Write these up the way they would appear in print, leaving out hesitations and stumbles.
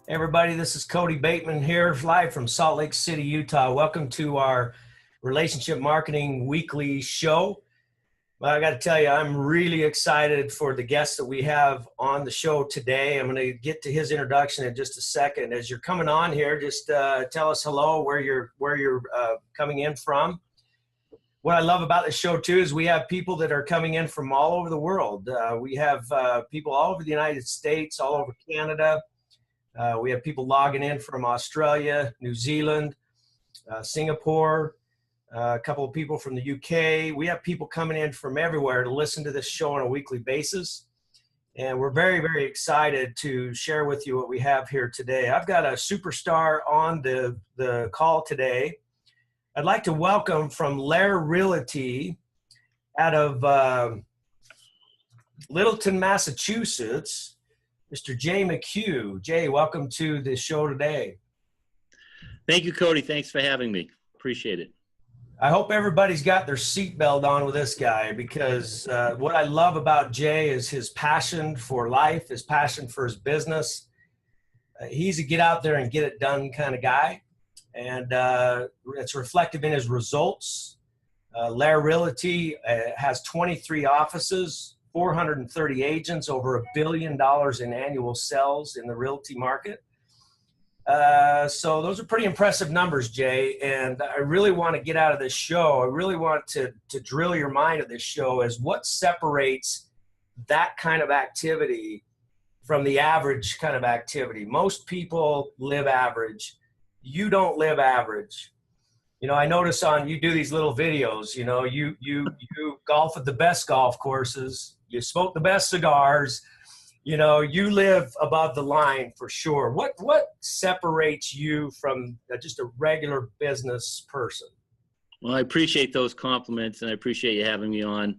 Hey everybody, this is Cody Bateman here, live from Salt Lake City, Utah. Welcome to our Relationship Marketing Weekly show. Well, I got to tell you, I'm really excited for the guest that we have on the show today. I'm going to get to his introduction in just a second. As you're coming on here, just tell us hello, where you're coming in from. What I love about this show too is we have people that are coming in from all over the world. We have people all over the United States, all over Canada. We have people logging in from Australia, New Zealand, Singapore, a couple of people from the UK. We have people coming in from everywhere to listen to this show on a weekly basis. And we're very, very excited to share with you what we have here today. I've got a superstar on the call today. I'd like to welcome from Lair Realty out of Littleton, Massachusetts, Mr. Jay McHugh. Jay, welcome to the show today. Thank you, Cody. Thanks for having me. Appreciate it. I hope everybody's got their seatbelt on with this guy, because what I love about Jay is his passion for life, his passion for his business. He's a get out there and get it done kind of guy. And it's reflective in his results. Lair Realty has 23 offices, 430 agents, over $1 billion in annual sales in the realty market. So those are pretty impressive numbers, Jay. And I really want to get out of this show. I really want to drill your mind at this show is what separates that kind of activity from the average kind of activity. Most people live average. You don't live average. You know, I notice you do these little videos, you know, you golf at the best golf courses, you smoke the best cigars, you know, you live above the line for sure. What separates you from just a regular business person? Well, I appreciate those compliments, and I appreciate you having me on.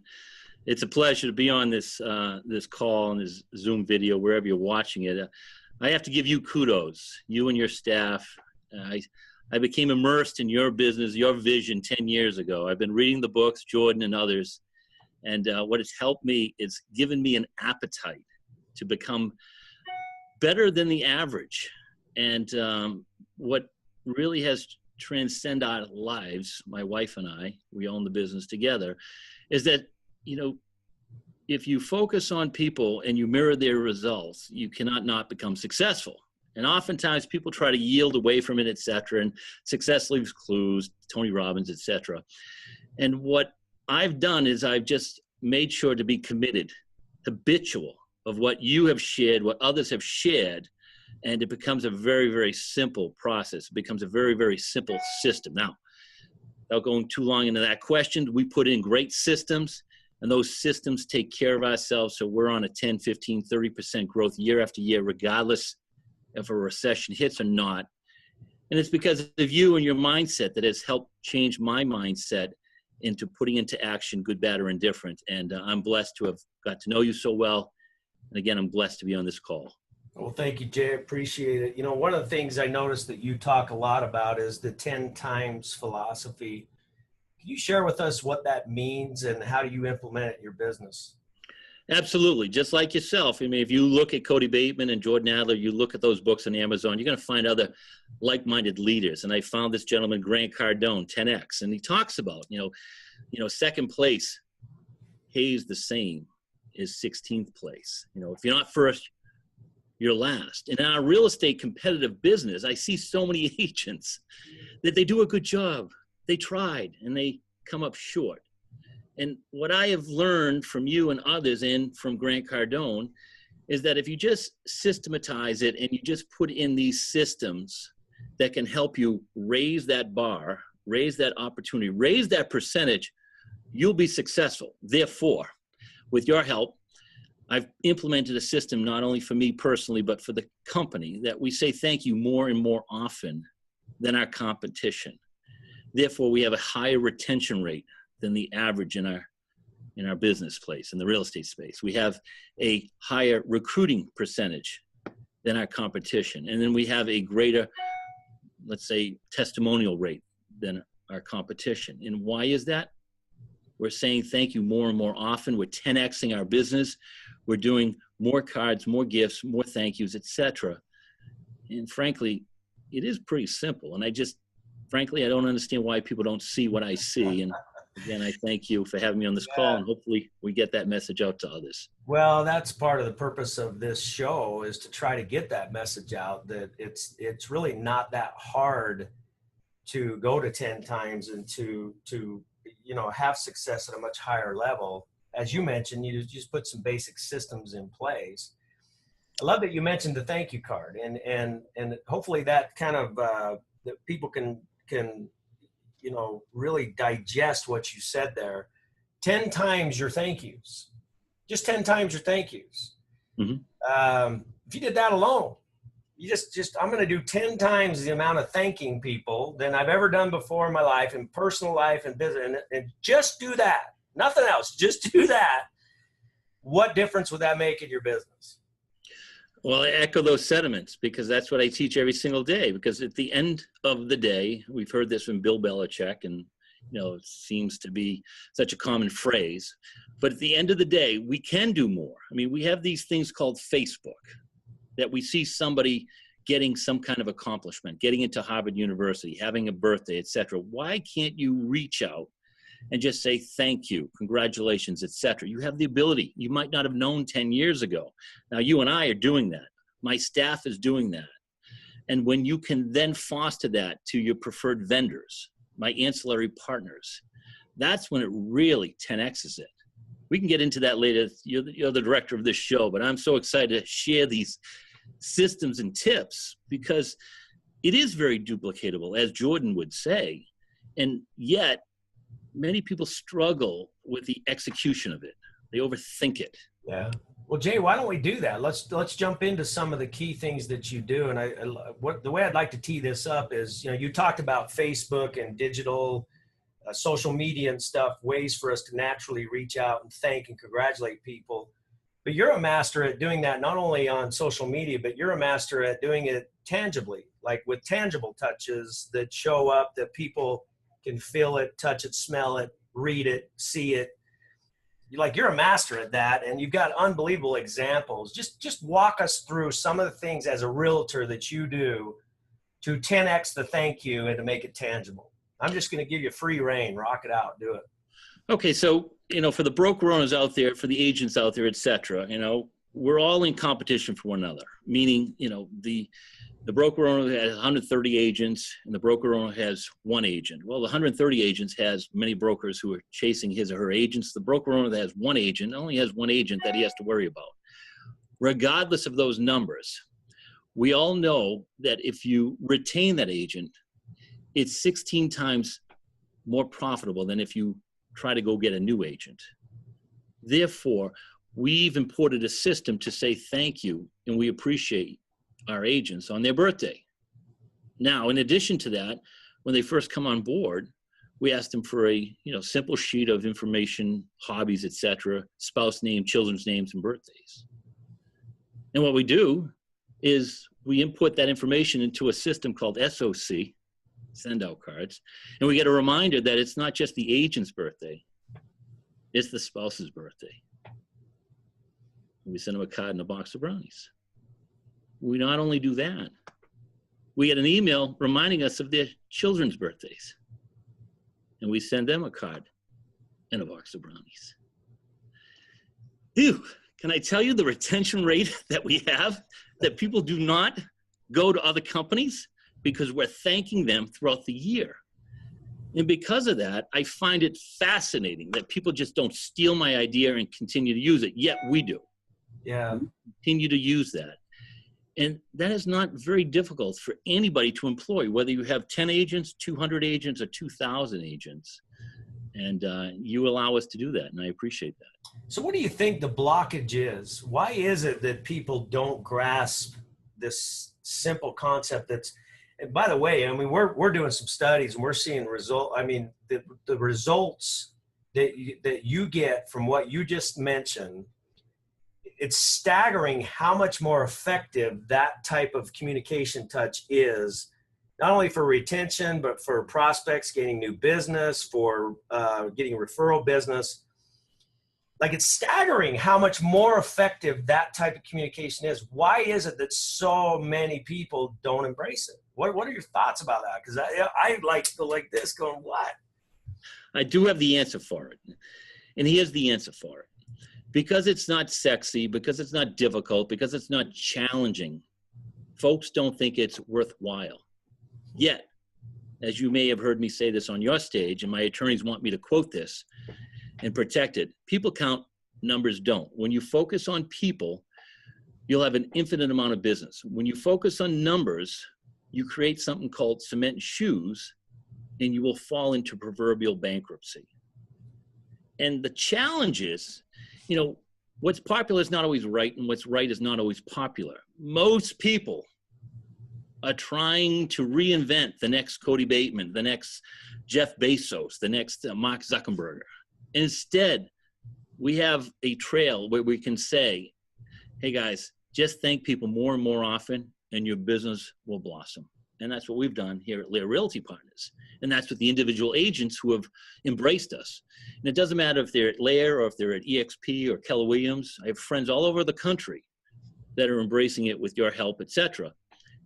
It's a pleasure to be on this call and this Zoom video, wherever you're watching it. I have to give you kudos, you and your staff. I became immersed in your business, your vision 10 years ago. I've been reading the books, Jordan and others, and what has helped me is given me an appetite to become better than the average. And what really has transcended our lives, my wife and I, we own the business together, is that, you know, if you focus on people and you mirror their results, you cannot not become successful. And oftentimes people try to yield away from it, et cetera, and success leaves clues, Tony Robbins, et cetera. And what I've done is I've just made sure to be committed, habitual of what you have shared, what others have shared, and it becomes a very, very simple process. It becomes a very, very simple system. Now, without going too long into that question, we put in great systems, and those systems take care of ourselves, so we're on a 10, 15, 30% growth year after year, regardless if a recession hits or not. And it's because of you and your mindset that has helped change my mindset into putting into action good, bad, or indifferent. And I'm blessed to have got to know you so well. And again, I'm blessed to be on this call. Well, thank you, Jay. I appreciate it. You know, one of the things I noticed that you talk a lot about is the 10 times philosophy. Can you share with us what that means and how do you implement it in your business? Absolutely. Just like yourself. I mean, if you look at Cody Bateman and Jordan Adler, you look at those books on Amazon, you're going to find other like-minded leaders. And I found this gentleman, Grant Cardone, 10X, and he talks about, you know, second place pays the same as 16th place. You know, if you're not first, you're last. And in our real estate competitive business, I see so many agents that they do a good job. They tried and they come up short. And what I have learned from you and others and from Grant Cardone is that if you just systematize it and you just put in these systems that can help you raise that bar, raise that opportunity, raise that percentage, you'll be successful. Therefore, with your help, I've implemented a system not only for me personally, but for the company that we say thank you more and more often than our competition. Therefore, we have a higher retention rate than the average in our business place, in the real estate space. We have a higher recruiting percentage than our competition. And then we have a greater, let's say, testimonial rate than our competition. And why is that? We're saying thank you more and more often. We're 10Xing our business. We're doing more cards, more gifts, more thank yous, etc. And frankly, it is pretty simple. And frankly, I don't understand why people don't see what I see. And again, I thank you for having me on this call, and hopefully we get that message out to others. Well, that's part of the purpose of this show, is to try to get that message out, that it's really not that hard to go to 10 times and to have success at a much higher level. As you mentioned, you just put some basic systems in place. I love that you mentioned the thank you card, and hopefully that kind of that people can really digest what you said there. 10 times your thank yous, just 10 times your thank yous. Mm-hmm. If you did that alone, you just I'm going to do 10 times the amount of thanking people than I've ever done before in my life, in personal life and business, and just do that. Nothing else. Just do that. What difference would that make in your business? Well, I echo those sentiments, because that's what I teach every single day. Because at the end of the day, we've heard this from Bill Belichick, and it seems to be such a common phrase. But at the end of the day, we can do more. I mean, we have these things called Facebook, that we see somebody getting some kind of accomplishment, getting into Harvard University, having a birthday, etc. Why can't you reach out and just say thank you, congratulations, etc.? You have the ability. You might not have known 10 years ago. Now, you and I are doing that. My staff is doing that. And when you can then foster that to your preferred vendors, my ancillary partners, that's when it really 10X's it. We can get into that later. You're the director of this show, but I'm so excited to share these systems and tips, because it is very duplicatable, as Jordan would say. And yet, many people struggle with the execution of it. They overthink it. Yeah. Well, Jay, why don't we do that? Let's jump into some of the key things that you do. And the way I'd like to tee this up is, you talked about Facebook and digital, social media and stuff, ways for us to naturally reach out and thank and congratulate people. But you're a master at doing that, not only on social media, but you're a master at doing it tangibly, like with tangible touches that show up, that people can feel it, touch it, smell it, read it, see it. You're a master at that, and you've got unbelievable examples. Just walk us through some of the things as a realtor that you do to 10X the thank you and to make it tangible. I'm just going to give you free reign. Rock it out. Do it. Okay. So, for the broker owners out there, for the agents out there, et cetera, we're all in competition for one another, meaning, the broker owner has 130 agents and the broker owner has one agent. Well, the 130 agents has many brokers who are chasing his or her agents. The broker owner that has one agent only has one agent that he has to worry about. Regardless of those numbers, we all know that if you retain that agent, it's 16 times more profitable than if you try to go get a new agent. Therefore, we've imported a system to say thank you and we appreciate our agents on their birthday. Now, in addition to that, when they first come on board, we ask them for a simple sheet of information, hobbies, etc., spouse name, children's names, and birthdays. And what we do is we input that information into a system called SOC, send out cards, and we get a reminder that it's not just the agent's birthday, it's the spouse's birthday. And we send them a card and a box of brownies. We not only do that, we get an email reminding us of their children's birthdays. And we send them a card and a box of brownies. Ew, can I tell you the retention rate that we have, that people do not go to other companies because we're thanking them throughout the year? And because of that, I find it fascinating that people just don't steal my idea and continue to use it, yet we do. Yeah. We continue to use that. And that is not very difficult for anybody to employ, whether you have 10 agents, 200 agents, or 2,000 agents. And you allow us to do that, and I appreciate that. So what do you think the blockage is? Why is it that people don't grasp this simple concept that's, and by the way, we're doing some studies and we're seeing the results that you get from what you just mentioned. It's staggering how much more effective that type of communication touch is, not only for retention, but for prospects getting new business, for getting referral business. Like, it's staggering how much more effective that type of communication is. Why is it that so many people don't embrace it? What are your thoughts about that? Because I like this going, what? I do have the answer for it. And here's the answer for it. Because it's not sexy, because it's not difficult, because it's not challenging, folks don't think it's worthwhile. Yet, as you may have heard me say this on your stage, and my attorneys want me to quote this and protect it, people count, numbers don't. When you focus on people, you'll have an infinite amount of business. When you focus on numbers, you create something called cement shoes, and you will fall into proverbial bankruptcy. And the challenge is, you know, what's popular is not always right, and what's right is not always popular. Most people are trying to reinvent the next Cody Bateman, the next Jeff Bezos, the next Mark Zuckerberg. Instead, we have a trail where we can say, hey guys, just thank people more and more often, and your business will blossom. And that's what we've done here at Lair Realty Partners. And that's what the individual agents who have embraced us. And it doesn't matter if they're at Lair or if they're at EXP or Keller Williams. I have friends all over the country that are embracing it with your help, etc.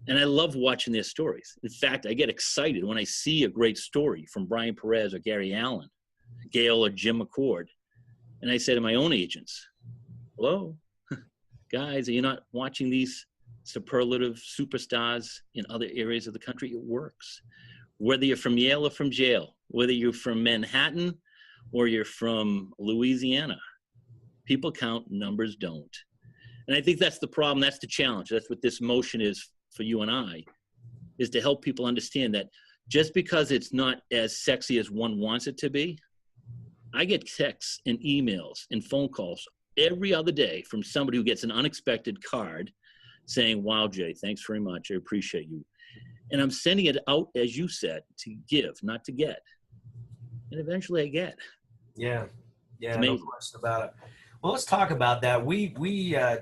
And I love watching their stories. In fact, I get excited when I see a great story from Brian Perez or Gary Allen, Gail or Jim McCord. And I say to my own agents, hello, guys, are you not watching these superlative superstars in other areas of the country? It works. Whether you're from Yale or from jail, whether you're from Manhattan or you're from Louisiana, people count, numbers don't. And I think that's the problem. That's the challenge. That's what this motion is for you and I, is to help people understand that just because it's not as sexy as one wants it to be, I get texts and emails and phone calls every other day from somebody who gets an unexpected card saying, wow, Jay, thanks very much. I appreciate you. And I'm sending it out, as you said, to give, not to get. And eventually I get. Yeah, no question about it. Well, let's talk about that. We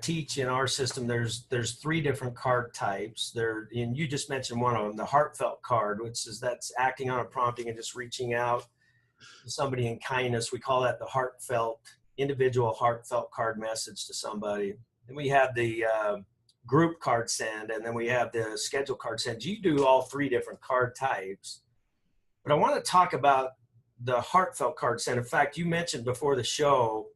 teach in our system, there's 3 different card types. And you just mentioned one of them, the heartfelt card, which is that's acting on a prompting and just reaching out to somebody in kindness. We call that the individual heartfelt card message to somebody. And we have the group card send, and then we have the schedule card send. You do all 3 different card types. But I want to talk about the heartfelt card send. In fact, you mentioned before the show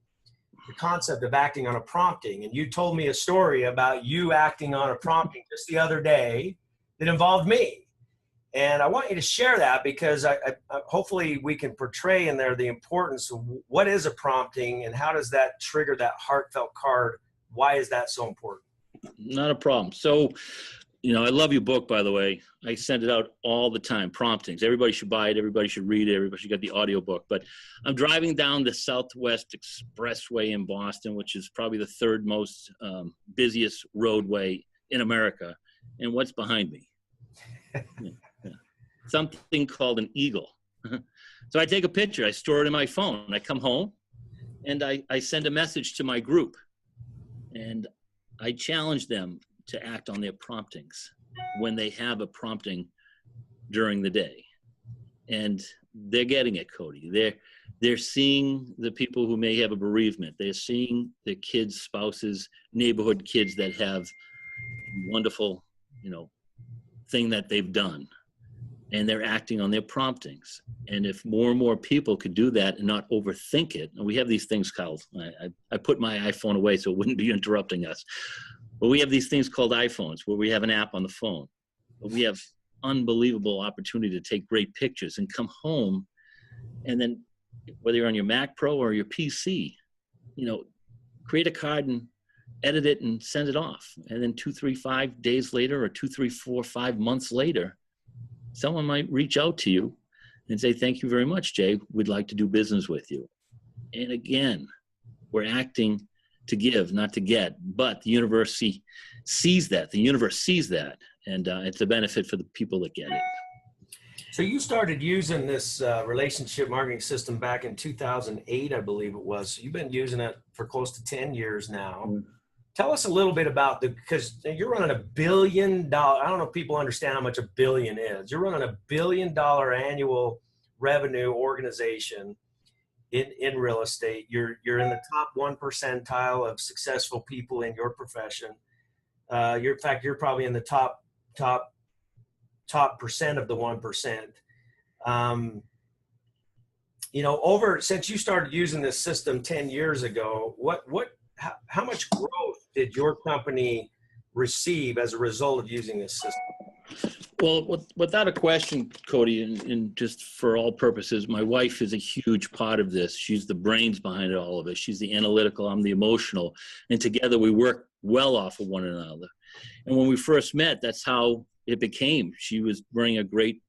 the concept of acting on a prompting, and you told me a story about you acting on a prompting just the other day that involved me. And I want you to share that, because I hopefully we can portray in there the importance of what is a prompting and how does that trigger that heartfelt card. Why is that so important? Not a problem. So, you know, I love your book, by the way. I send it out all the time, promptings. Everybody should buy it. Everybody should read it. Everybody should get the audio book. But I'm driving down the Southwest Expressway in Boston, which is probably the 3rd most busiest roadway in America. And what's behind me? Something called an eagle. So I take a picture. I store it in my phone. I come home and I send a message to my group. And I challenge them to act on their promptings when they have a prompting during the day. And they're getting it, Cody. They're seeing the people who may have a bereavement. They're seeing their kids, spouses, neighborhood kids that have wonderful, thing that they've done. And they're acting on their promptings. And if more and more people could do that and not overthink it, and we have these things called, I put my iPhone away so it wouldn't be interrupting us. But we have these things called iPhones where we have an app on the phone. But we have unbelievable opportunity to take great pictures and come home. And then whether you're on your Mac Pro or your PC, create a card and edit it and send it off. And then 2, 3, 5 days later, or 2, 3, 4, 5 months later, someone might reach out to you and say, thank you very much, Jay. We'd like to do business with you. And again, we're acting to give, not to get. But the universe sees that. The universe sees that. And it's a benefit for the people that get it. So you started using this relationship marketing system back in 2008, I believe it was. So you've been using it for close to 10 years now. Mm-hmm. Tell us a little bit about because you're running $1 billion. I don't know if people understand how much $1 billion is. You're running $1 billion annual revenue organization. in real estate. You're in the top 1 percentile of successful people in your profession. In fact, you're probably in the top percent of the 1%. Since you started using this system 10 years ago, how much growth did your company receive as a result of using this system? Well, without a question, Cody, and just for all purposes, my wife is a huge part of this. She's the brains behind all of it. She's the analytical, I'm the emotional. And together we work well off of one another. And when we first met, that's how it became. She was running a great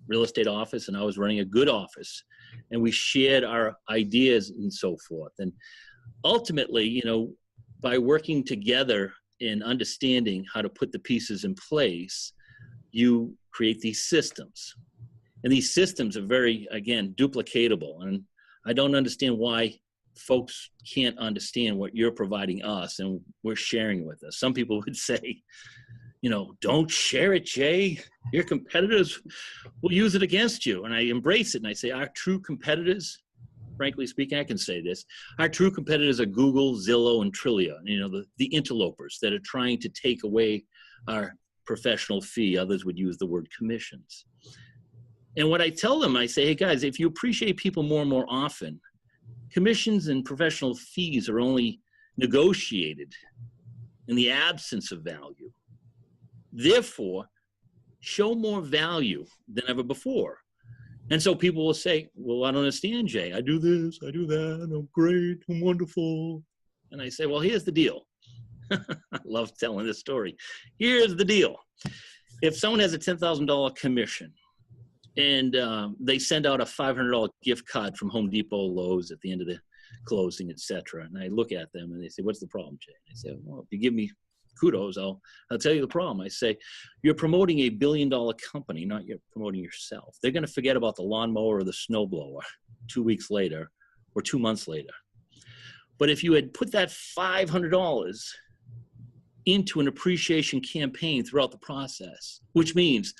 real estate office and I was running a good office. And we shared our ideas and so forth. And ultimately, by working together and understanding how to put the pieces in place, you create these systems. And these systems are very, again, duplicatable. And I don't understand why folks can't understand what you're providing us and we're sharing with us. Some people would say, don't share it, Jay. Your competitors will use it against you. And I embrace it. And I say, our true competitors, frankly speaking, I can say this, our true competitors are Google, Zillow, and Trillia, the interlopers that are trying to take away our professional fee. Others would use the word commissions. And what I tell them, I say, hey guys, if you appreciate people more and more often, commissions and professional fees are only negotiated in the absence of value. Therefore, show more value than ever before. And so people will say, well, I don't understand, Jay. I do this, I do that, I'm great, I'm wonderful. And I say, well, here's the deal. I love telling this story. Here's the deal. If someone has a $10,000 commission and they send out a $500 gift card from Home Depot, Lowe's at the end of the closing, etc., and I look at them and they say, what's the problem, Jay? And I say, well, if you give me kudos, I'll tell you the problem. I say, you're promoting a $1 billion company, not you're promoting yourself. They're going to forget about the lawnmower or the snowblower 2 weeks later or 2 months later. But if you had put that $500 into an appreciation campaign throughout the process, which means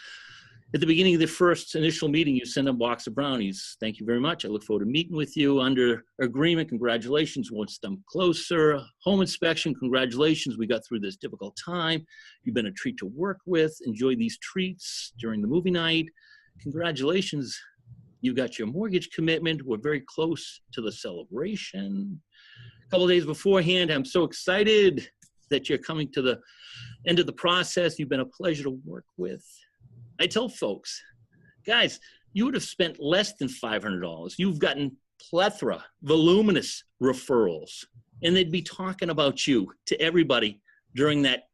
at the beginning of the first initial meeting, you send a box of brownies. Thank you very much. I look forward to meeting with you. Under agreement, congratulations. One step closer. Home inspection, congratulations. We got through this difficult time. You've been a treat to work with. Enjoy these treats during the movie night. Congratulations. You got your mortgage commitment. We're very close to the celebration. A couple of days beforehand, I'm so excited that you're coming to the end of the process. You've been a pleasure to work with. I tell folks, guys, you would have spent less than $500. You've gotten plethora, voluminous referrals, and they'd be talking about you to everybody during that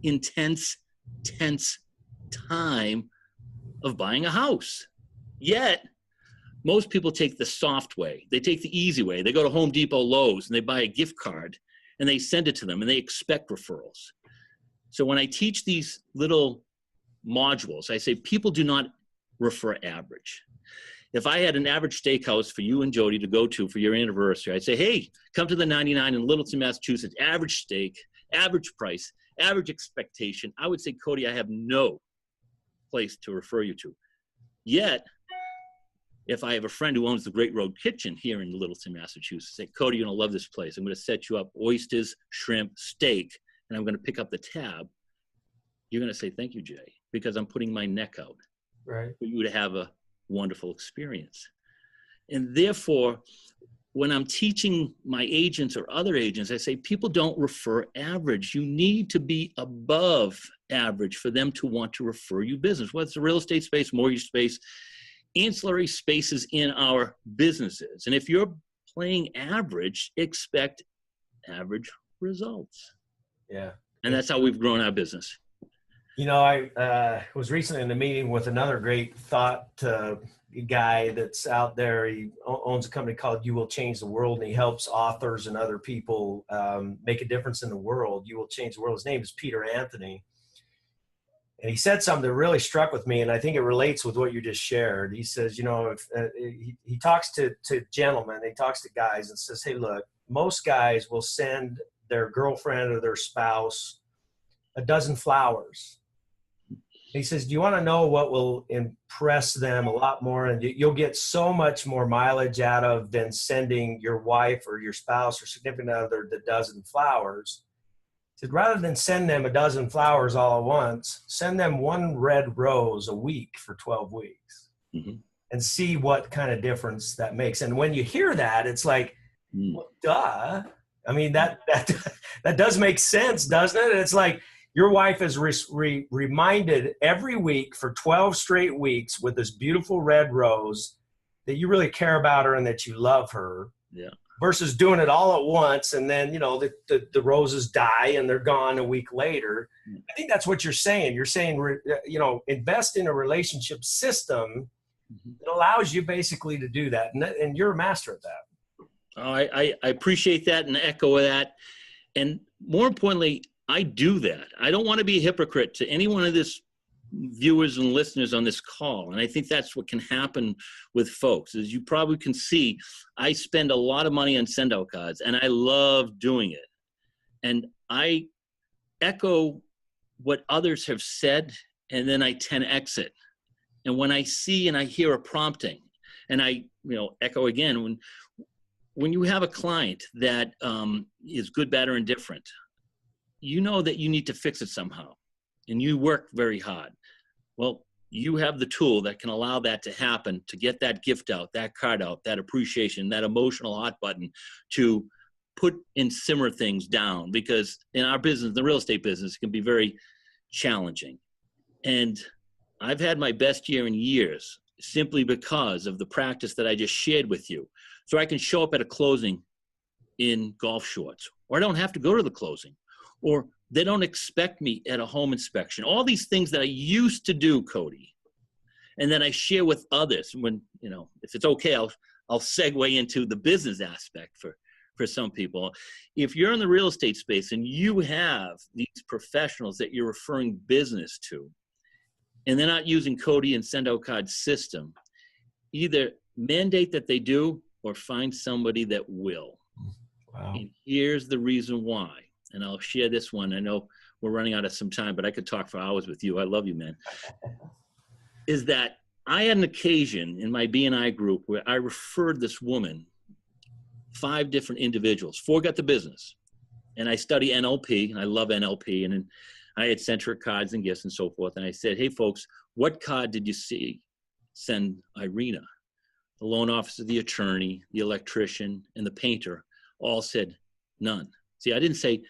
intense, tense time of buying a house. Yet, most people take the soft way. They take the easy way. They go to Home Depot, Lowe's, and they buy a gift card, and they send it to them, and they expect referrals. So when I teach these little modules, I say people do not refer average. If I had an average steakhouse for you and Jody to go to for your anniversary, I'd say, hey, come to the 99 in Littleton, Massachusetts, average steak, average price, average expectation. I would say, Cody, I have no place to refer you to. Yet, if I have a friend who owns the Great Road Kitchen here in Littleton, Massachusetts, say, Cody, you're going to love this place. I'm going to set you up oysters, shrimp, steak, and I'm going to pick up the tab. You're going to say, thank you, Jay, because I'm putting my neck out right for you to have a wonderful experience. And therefore, when I'm teaching my agents or other agents, I say, people don't refer average. You need to be above average for them to want to refer you business, whether it's the real estate space, mortgage space, ancillary spaces in our businesses. And if you're playing average, expect average results. Yeah. And that's how we've grown our business. I was recently in a meeting with another great thought guy that's out there. He owns a company called You Will Change the World, and he helps authors and other people make a difference in the world. You Will Change the World. His name is Peter Anthony. And he said something that really struck with me, and I think it relates with what you just shared. He says, he talks to gentlemen, he talks to guys and says, hey, look, most guys will send their girlfriend or their spouse a dozen flowers. He says, do you want to know what will impress them a lot more? And you'll get so much more mileage out of than sending your wife or your spouse or significant other the dozen flowers. He said, rather than send them a dozen flowers all at once, send them one red rose a week for 12 weeks and see what kind of difference that makes. And when you hear that, it's like, well, duh. I mean, that does make sense, doesn't it? It's like, your wife is reminded every week for 12 straight weeks with this beautiful red rose that you really care about her and that you love her. Yeah. Versus doing it all at once and then, the roses die and they're gone a week later. I think that's what you're saying. You're saying, invest in a relationship system that allows you basically to do that. And you're a master of that. Oh, I appreciate that and echo that. And more importantly, I do that. I don't want to be a hypocrite to any one of this viewers and listeners on this call. And I think that's what can happen with folks. As you probably can see, I spend a lot of money on send-out cards, and I love doing it. And I echo what others have said, and then I 10X it. And when I see and I hear a prompting, and I echo again, when you have a client that is good, bad, or indifferent, you know that you need to fix it somehow, and you work very hard. Well, you have the tool that can allow that to happen, to get that gift out, that card out, that appreciation, that emotional hot button, to put and simmer things down, because in our business, the real estate business, can be very challenging. And I've had my best year in years simply because of the practice that I just shared with you. So I can show up at a closing in golf shorts, or I don't have to go to the closing, or they don't expect me at a home inspection. All these things that I used to do, Cody, and then I share with others. When, if it's okay, I'll segue into the business aspect for some people. If you're in the real estate space and you have these professionals that you're referring business to, and they're not using Cody and send-out card system, either mandate that they do or find somebody that will. Wow. And here's the reason why. And I'll share this one. I know we're running out of some time, but I could talk for hours with you. I love you, man. Is that I had an occasion in my B&I group where I referred this woman, 5 different individuals, 4 got the business. And I study NLP, and I love NLP. And then I had sent her cards and gifts and so forth. And I said, hey, folks, what card did you send Irina? The loan officer, the attorney, the electrician, and the painter all said none. See, I didn't say,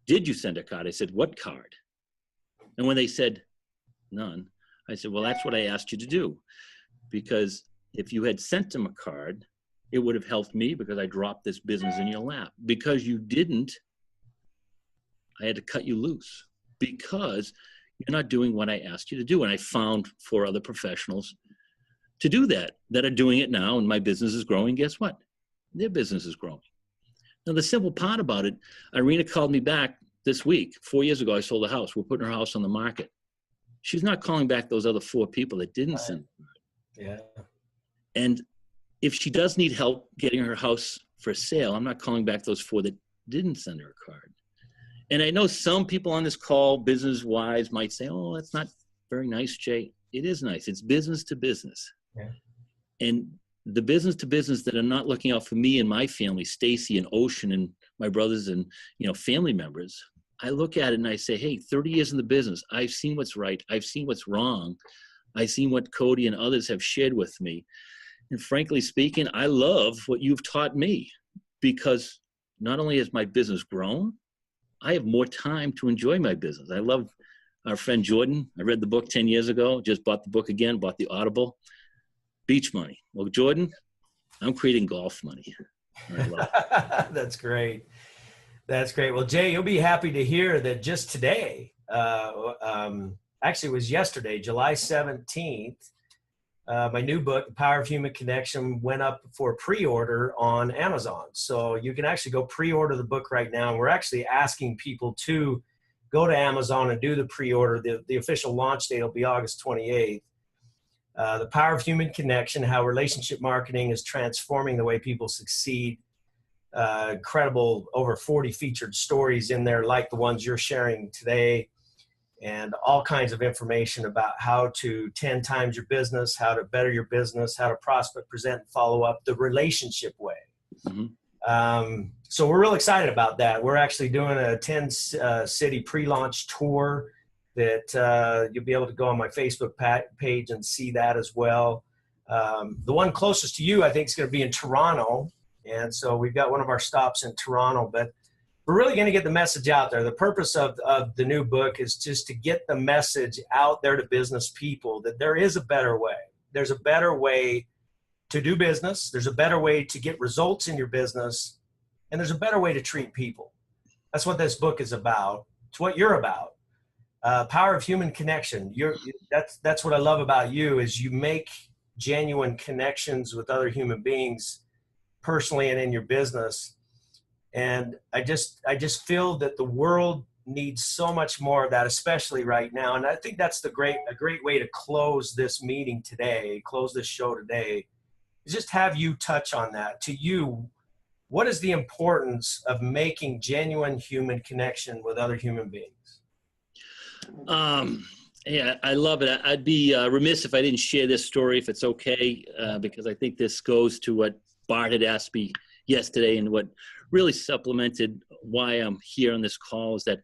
did you send a card? I said, what card? And when they said none, I said, well, that's what I asked you to do. Because if you had sent them a card, it would have helped me because I dropped this business in your lap. Because you didn't, I had to cut you loose because you're not doing what I asked you to do. And I found 4 other professionals to do that are doing it now. And my business is growing. Guess what? Their business is growing. Now, the simple part about it, Irina called me back this week. 4 years ago, I sold a house. We're putting her house on the market. She's not calling back those other 4 people that didn't send her. Yeah. And if she does need help getting her house for sale, I'm not calling back those 4 that didn't send her a card. And I know some people on this call, business-wise, might say, oh, that's not very nice, Jay. It is nice. It's business to business. Yeah. And the business to business that are not looking out for me and my family, Stacy and Ocean and my brothers and, family members, I look at it and I say, hey, 30 years in the business, I've seen what's right. I've seen what's wrong. I've seen what Cody and others have shared with me. And frankly speaking, I love what you've taught me, because not only has my business grown, I have more time to enjoy my business. I love our friend Jordan. I read the book 10 years ago, just bought the book again, bought the Audible. Beach money. Well, Jordan, I'm creating golf money. I love it. That's great. That's great. Well, Jay, you'll be happy to hear that just today, actually it was yesterday, July 17th, my new book, The Power of Human Connection, went up for pre-order on Amazon. So you can actually go pre-order the book right now. And we're actually asking people to go to Amazon and do the pre-order. The official launch date will be August 28th. The Power of Human Connection, how relationship marketing is transforming the way people succeed. Incredible, over 40 featured stories in there like the ones you're sharing today. and all kinds of information about how to 10 times your business, how to better your business, how to prospect, present, and follow up the relationship way. So we're real excited about that. We're actually doing a 10-city pre-launch tour that you'll be able to go on my Facebook page and see that as well. The one closest to you, I think, is going to be in Toronto. And so we've got one of our stops in Toronto, but we're really going to get the message out there. The purpose of the new book is just to get the message out there to business people that there is a better way. There's a better way to do business. There's a better way to get results in your business. And there's a better way to treat people. That's what this book is about. It's what you're about. Power of human connection. That's what I love about you, is you make genuine connections with other human beings personally and in your business. And I just feel that the world needs so much more of that, especially right now. And I think that's a great way to close this meeting today, close this show today, is just have you touch on that. To you, what is the importance of making genuine human connection with other human beings? Yeah, I love it. I'd be remiss if I didn't share this story, if it's okay, because I think this goes to what Bart had asked me yesterday, and what really supplemented why I'm here on this call is that,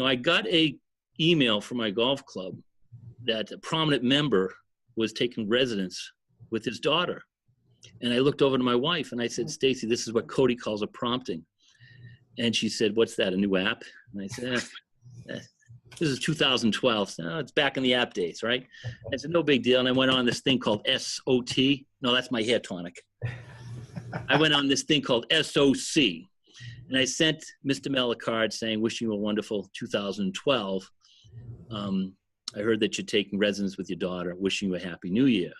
I got a email from my golf club that a prominent member was taking residence with his daughter. And I looked over to my wife and I said, Stacy, this is what Cody calls a prompting. And she said, what's that, a new app? And I said, this is 2012. So, it's back in the app days, right? I said, no big deal. And I went on this thing called SOT. No, that's my hair tonic. I went on this thing called SOC. And I sent Mr. Mel a card saying, wishing you a wonderful 2012. I heard that you're taking residence with your daughter, wishing you a happy new year.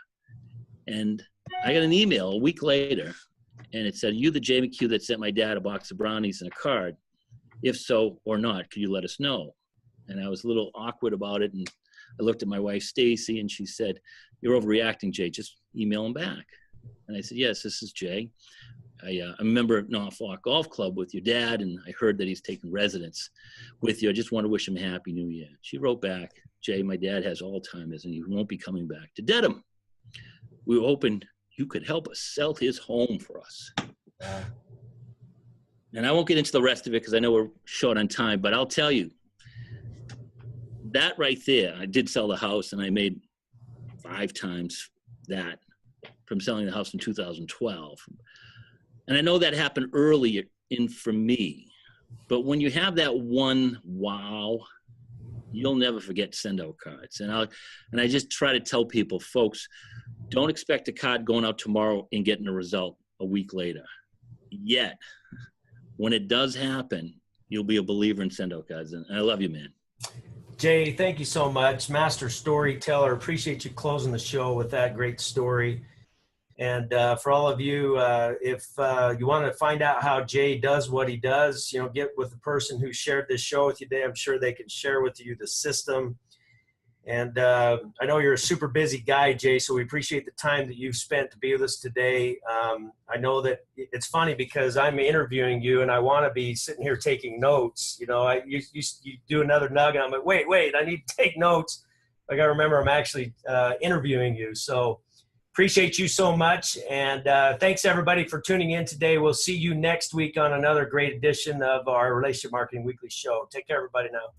And I got an email a week later, and it said, you the Jay McHugh that sent my dad a box of brownies and a card? If so or not, could you let us know? And I was a little awkward about it, and I looked at my wife, Stacy, and she said, you're overreacting, Jay. Just email him back. And I said, yes, this is Jay. I'm a member of Norfolk Golf Club with your dad, and I heard that he's taking residence with you. I just want to wish him a happy new year. She wrote back, Jay, my dad has Alzheimer's, and he won't be coming back to Dedham. We were hoping you could help us sell his home for us. And I won't get into the rest of it because I know we're short on time, but I'll tell you, that right there, I did sell the house, and I made 5 times that from selling the house in 2012. And I know that happened early in for me, but when you have that one wow, you'll never forget send-out cards. And I just try to tell people, folks, don't expect a card going out tomorrow and getting a result a week later. Yet, when it does happen, you'll be a believer in send-out cards. And I love you, man. Jay, thank you so much. Master storyteller. Appreciate you closing the show with that great story. And for all of you, if you want to find out how Jay does what he does, get with the person who shared this show with you today. I'm sure they can share with you the system. And I know you're a super busy guy, Jay, so we appreciate the time that you've spent to be with us today. I know that it's funny because I'm interviewing you and I want to be sitting here taking notes. You do another nug and I'm like, wait, I need to take notes. I got to remember I'm actually interviewing you. So appreciate you so much. And thanks everybody for tuning in today. We'll see you next week on another great edition of our Relationship Marketing Weekly Show. Take care, everybody now.